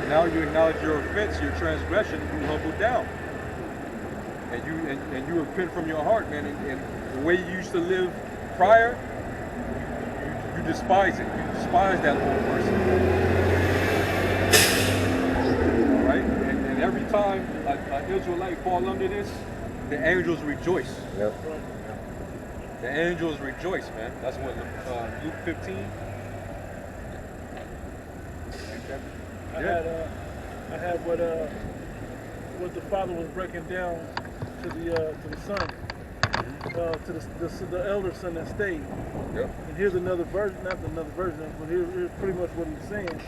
now you acknowledge your offense, your transgression, you humble down. And you repent from your heart, man. And the way you used to live prior, you despise it. You despise that old person. All right? And every time an Israelite fall under this, the angels rejoice. Yep. The angels rejoice, man. That's what Luke 15. I had what the father was breaking down to the son, to the elder son that stayed. Yep. And here's another version, not another version, but here's pretty much what he's saying.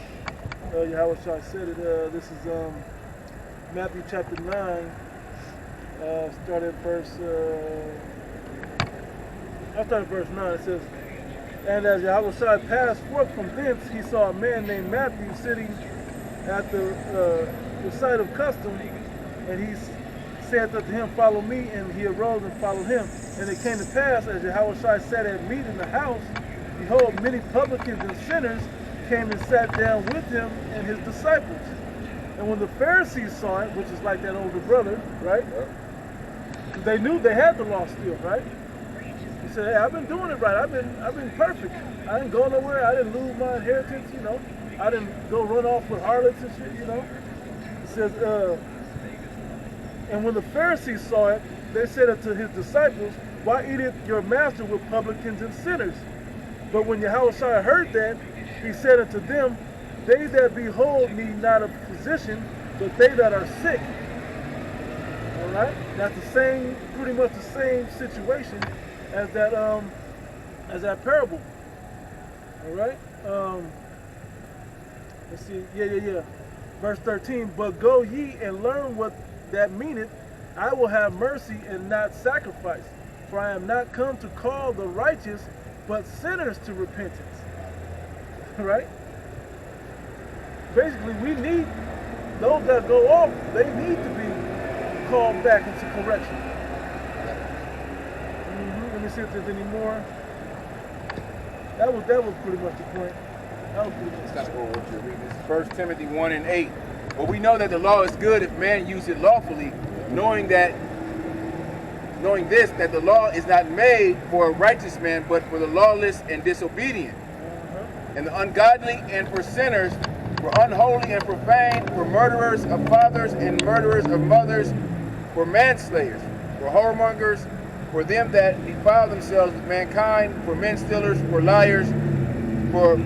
Yahweh Shai said it. This is Matthew chapter 9. Start at verse. I'll start at verse 9. It says, "And as Yahweh Shai passed forth from thence, he saw a man named Matthew sitting at the site of custom, and he said unto him, Follow me, and he arose and followed him. And it came to pass, as Yahweh Shai sat at meat in the house, behold, many publicans and sinners came and sat down with him and his disciples. And when the Pharisees saw it," which is like that older brother, right? They knew they had the law still, right? He said, "Hey, I've been doing it right. I've been perfect. I didn't go nowhere. I didn't lose my inheritance, you know. I didn't go run off with harlots and shit, you know." It says, "And when the Pharisees saw it, they said unto his disciples, Why eateth your master with publicans and sinners? But when Yahushua heard that, he said unto them, They that be whole need not a physician, but they that are sick." All right, that's the same, pretty much the same situation as that parable. All right. Let's see. Yeah. Verse 13. "But go ye and learn what that meaneth. I will have mercy and not sacrifice. For I am not come to call the righteous, but sinners to repentance." Right? Basically, we need those that go off. They need to be called back into correction. Let me see if there's any more. That was pretty much the point. That was pretty much. It's kind of what you're reading. This is 1 Timothy 1:8. "But we know that the law is good if man use it lawfully, knowing this, that the law is not made for a righteous man, but for the lawless and disobedient, and the ungodly, and for sinners, for unholy and profane, for murderers of fathers and murderers of mothers, for manslayers, for whoremongers, for them that defile themselves with mankind, for men stealers, for liars, for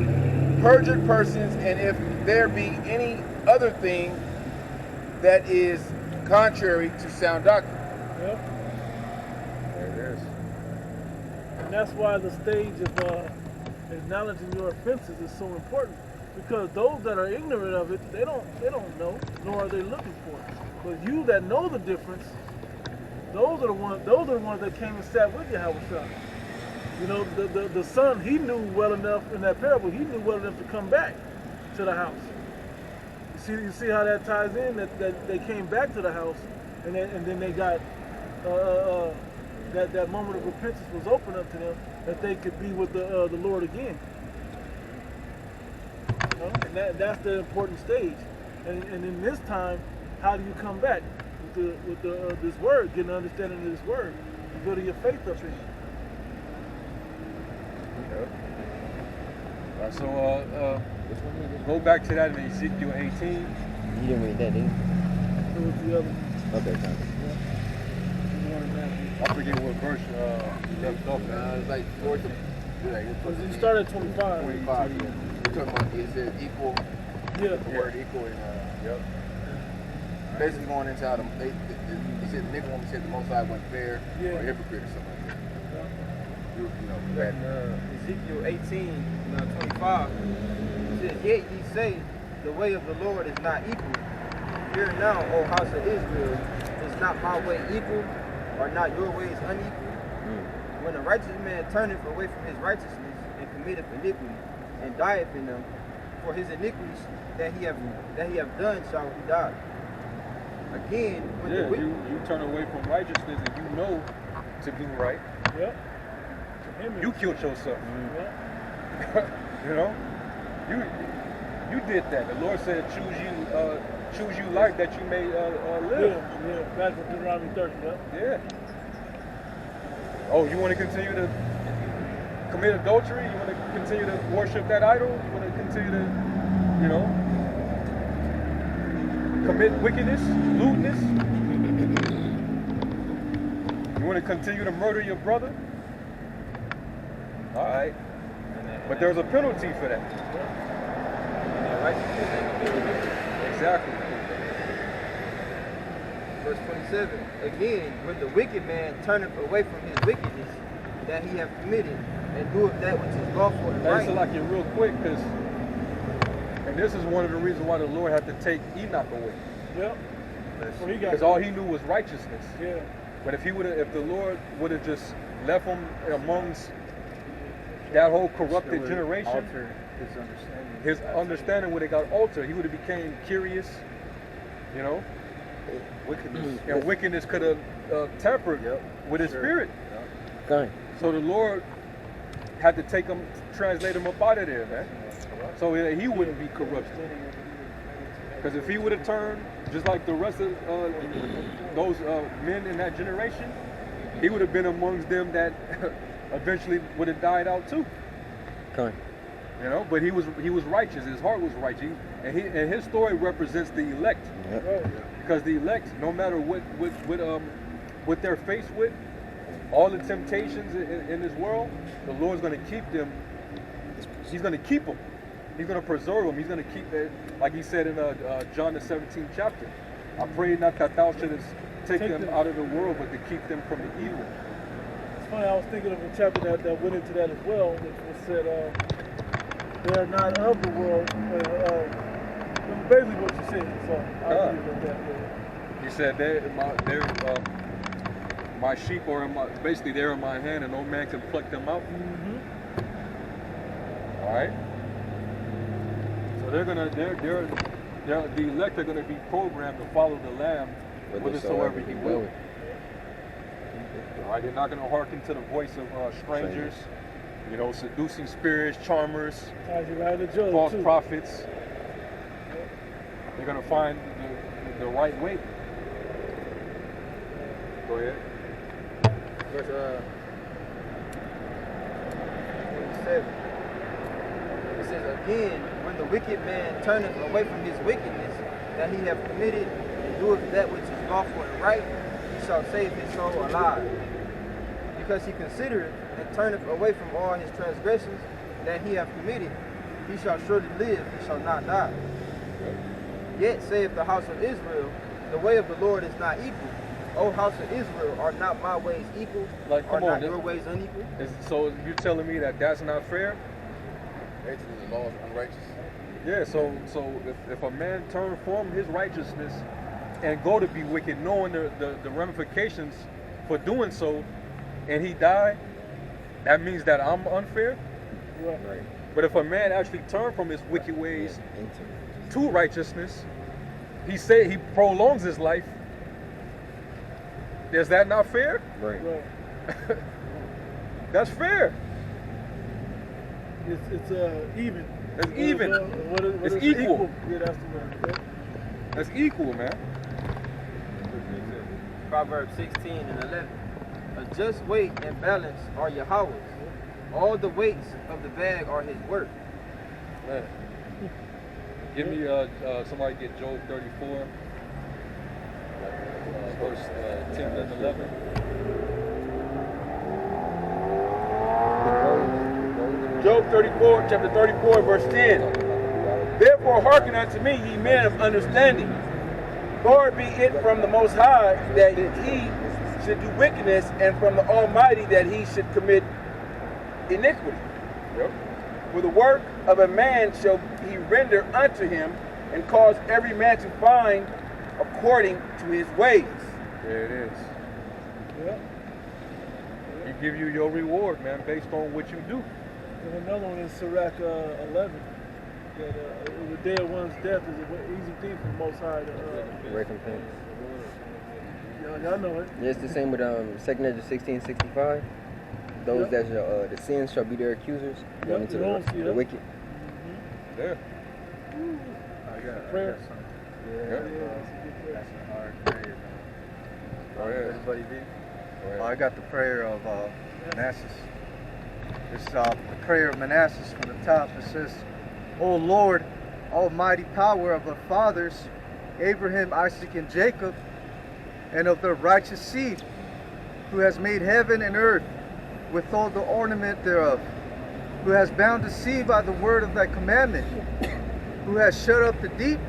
perjured persons, and if there be any other thing that is contrary to sound doctrine." Yep. There it is. And that's why the stage of acknowledging your offenses is so important, because those that are ignorant of it, they don't know, nor are they looking for it. But you that know the difference, those are the ones that came and sat with Yahushua. You know, the son, he knew well enough in that parable, he knew well enough to come back to the house. You see how that ties in, that they came back to the house, and then they got that moment of repentance was open up to them, that they could be with the Lord again. You know? And that's the important stage. And in this time, how do you come back with this word, getting an understanding of this word, and building your faith up in it? Yep. All right, so go back to that in Ezekiel 18. You didn't read that, did you? It was the other one. Okay, fine. I forget what verse left off at. It's like towards the, You started at 25. 25. Yeah. We're talking about, is it equal? Yeah. The word equal in Yep. basically going into how he said the nigga woman said the Most High wasn't fair Yeah. or hypocrite or something like that. You know, In Ezekiel 18:25, it says, "Yet ye say, the way of the Lord is not equal. Hear now, O house of Israel, is not my way equal? Are not your ways unequal? When a righteous man turneth away from his righteousness and committeth iniquity, and dieth in them, for his iniquities that he have done shall he die." Again, when Yeah, the wicked, you turn away from righteousness and you know to do right. Yep. You killed yourself. Yep. You know? You did that. The Lord said, choose you life that you may live. Yeah, back in Deuteronomy 30, yeah. Yeah. Oh, you want to continue to commit adultery? You want to continue to worship that idol? You want to continue to, you know, commit wickedness, lewdness? You want to continue to murder your brother? All right. But there's a penalty for that. Exactly. Verse 27. Again, when the wicked man turneth away from his wickedness that he hath committed, and doeth that which is lawful and right. Hey, so like you real quick, because, and this is one of the reasons why the Lord had to take Enoch away. Yep. Because all he knew was righteousness. Yeah. But if the Lord would have just left him amongst that whole corrupted generation, his understanding would have got altered. He would have became curious, you know. Wickedness. And wickedness could have tampered with his spirit. Okay. So the Lord had to take him, translate him up out of there, man. So he wouldn't be corrupted. Because if he would have turned, just like the rest of those men in that generation, he would have been amongst them that eventually would have died out too. Okay. You know, but he was righteous. His heart was righteous, and his story represents the elect. Yep. Because the elect, no matter what they're faced with, all the temptations in this world, the Lord's going to keep them. He's going to keep them. He's going to preserve them. He's going to keep it, like he said in John the 17th chapter. I pray not that thou shouldest take them out of the world, but to keep them from the evil. It's funny, I was thinking of a chapter that went into that as well, which was said, they are not of the world. Basically what you said, so I'll leave it at that. Yeah. He said, my sheep are basically they're in my hand, and no man can pluck them out. Mm-hmm. All right. So the elect are gonna be programmed to follow the Lamb whithersoever he will. All right. They're not gonna hearken to the voice of strangers, you know, seducing spirits, charmers, false prophets. They're gonna find the right way. Go ahead. Verse 27. It says, again, when the wicked man turneth away from his wickedness that he hath committed, and doeth that which is lawful and right, he shall save his soul alive. Because he considereth and turneth away from all his transgressions that he hath committed, he shall surely live, he shall not die. Yet saith the house of Israel, the way of the Lord is not equal. O house of Israel, are not my ways equal? Like, are not your ways unequal? So you're telling me that that's not fair? Basically, the law is unrighteous. Yeah. So if a man turn from his righteousness and go to be wicked, knowing the ramifications for doing so, and he die, that means that I'm unfair. Right. But if a man actually turn from his wicked ways to righteousness, he prolongs his life. Is that not fair? Right. That's fair. It's even. It's even. It's equal. Yeah, that's the word. Okay? That's equal, man. Proverbs 16 and 11. A just weight and balance are Yahweh's. All the weights of the bag are his work. Man. Give me somebody get Job 34. Verse 10 and 11. Job 34, chapter 34, verse 10. Therefore hearken unto me, ye men of understanding. Far be it from the Most High that he should do wickedness, and from the Almighty that he should commit iniquity. Yep. For the work of a man shall he render unto him, and cause every man to find according to his ways. There it is. Yeah. He give you your reward, man, based on what you do. And another one is Sirach 11. That the day of one's death is an easy thing for the Most High to Recompense. Y'all know it. Yeah, it's the same with 2 Ezra 16:65. Those that shall, the sins shall be their accusers. Going into the wicked. Yeah. Prayer. That's a hard prayer. Go ahead. Everybody be? Go ahead. I got the prayer of Manassas. It's the prayer of Manassas from the top. It says, O Lord, almighty power of our fathers, Abraham, Isaac, and Jacob, and of their righteous seed, who has made heaven and earth with all the ornament thereof, who has bound the sea by the word of thy commandment, who has shut up the deep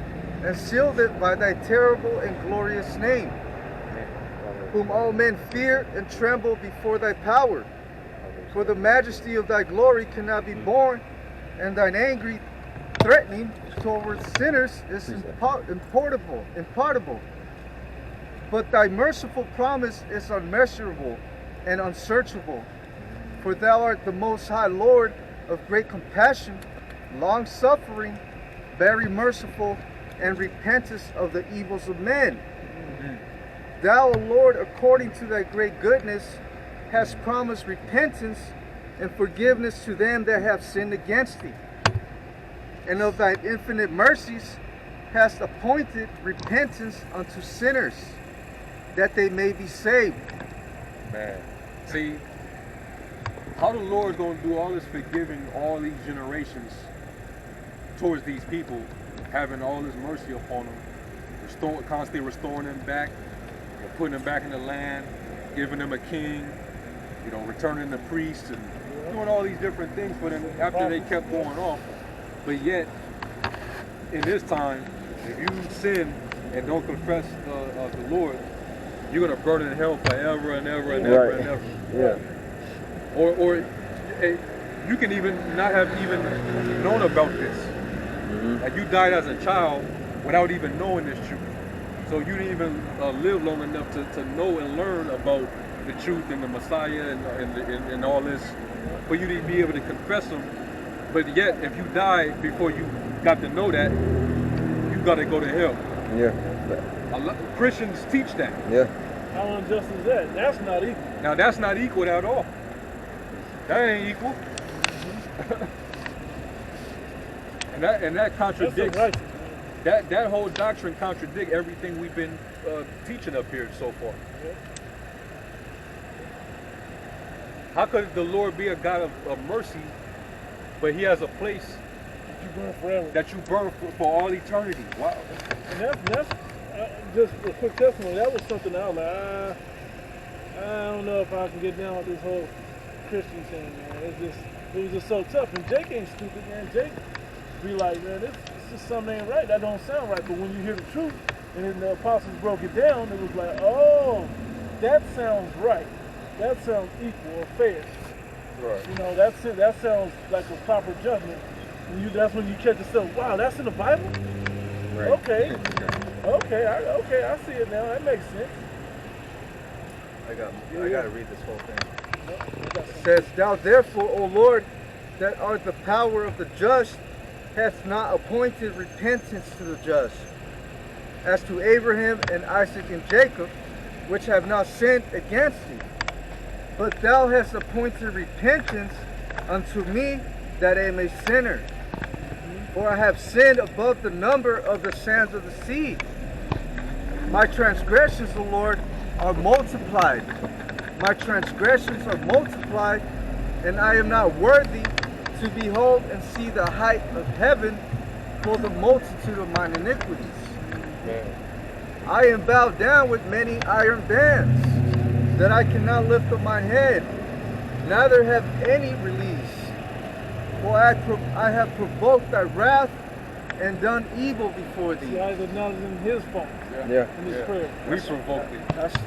and sealed it by thy terrible and glorious name, whom all men fear and tremble before thy power. For the majesty of thy glory cannot be borne, and thine angry threatening towards sinners is impartable. But thy merciful promise is unmeasurable and unsearchable. For thou art the most high Lord of great compassion, long-suffering, very merciful, and repentest of the evils of men. Thou, O Lord, according to thy great goodness, hast promised repentance and forgiveness to them that have sinned against thee. And of thy infinite mercies hast appointed repentance unto sinners, that they may be saved. Man, see, how the Lord's going to do all this forgiving all these generations towards these people, having all this mercy upon them, constantly restoring them back, putting them back in the land, giving them a king, returning the priests, and doing all these different things for them after they kept going off. But yet, in this time, if you sin and don't confess the Lord, you're going to burn in hell forever and ever and ever and ever. Yeah. Or you can even not have even known about this. Like you died as a child without even knowing this truth. So you didn't even live long enough to know and learn about the truth and the Messiah and all this, for you to be able to confess them. But yet, if you die before you got to know that, you got to go to hell. Yeah. Christians teach that. Yeah. How unjust is that? That's not equal. Now that's not equal at all. That ain't equal. and that contradicts. That's That whole doctrine contradicts everything we've been teaching up here so far. Yeah. How could the Lord be a God of mercy, but He has a place You burn forever. that you burn for all eternity? Wow. And that's just a quick testimony. That was something I was like, I don't know if I can get down with this whole Christian thing, man. It was just so tough. And Jake ain't stupid, man. Jake be like, man, this just something ain't right. That don't sound right. But when you hear the truth, and then the apostles broke it down, it was like, oh, that sounds right. That sounds equal or fair. Right. That's it. That sounds like a proper judgment. And that's when you catch yourself, wow, that's in the Bible? Right. Okay. Okay, I see it now. That makes sense. I got to read this whole thing. It Says, Thou therefore, O Lord, that art the power of the just, hast not appointed repentance to the just, as to Abraham and Isaac and Jacob, which have not sinned against thee. But thou hast appointed repentance unto me, that I am a sinner. For I have sinned above the number of the sands of the sea. My transgressions, O Lord, are multiplied. My transgressions are multiplied, and I am not worthy to behold and see the height of heaven for the multitude of mine iniquities. I am bowed down with many iron bands, that I cannot lift up my head, neither have any release. For I have provoked thy wrath and done evil before thee. See, Isaac acknowledged in his fault Yeah. in his prayer. We provoked it.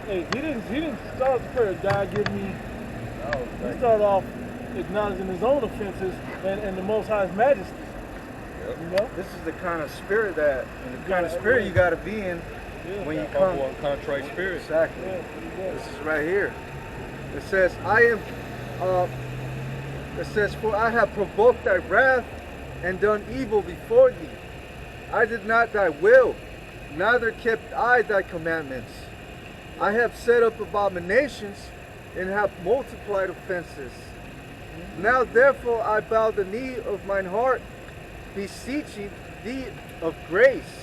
Hey, he didn't start the prayer, God give me. He started off acknowledging his own offenses and the Most High's majesty. This is the kind of spirit you got to be in when you come. Humble and contrite spirit. Exactly. This is right here. It says, for I have provoked thy wrath and done evil before thee. I did not thy will, neither kept I thy commandments. I have set up abominations and have multiplied offenses. Now therefore I bow the knee of mine heart, beseeching thee of grace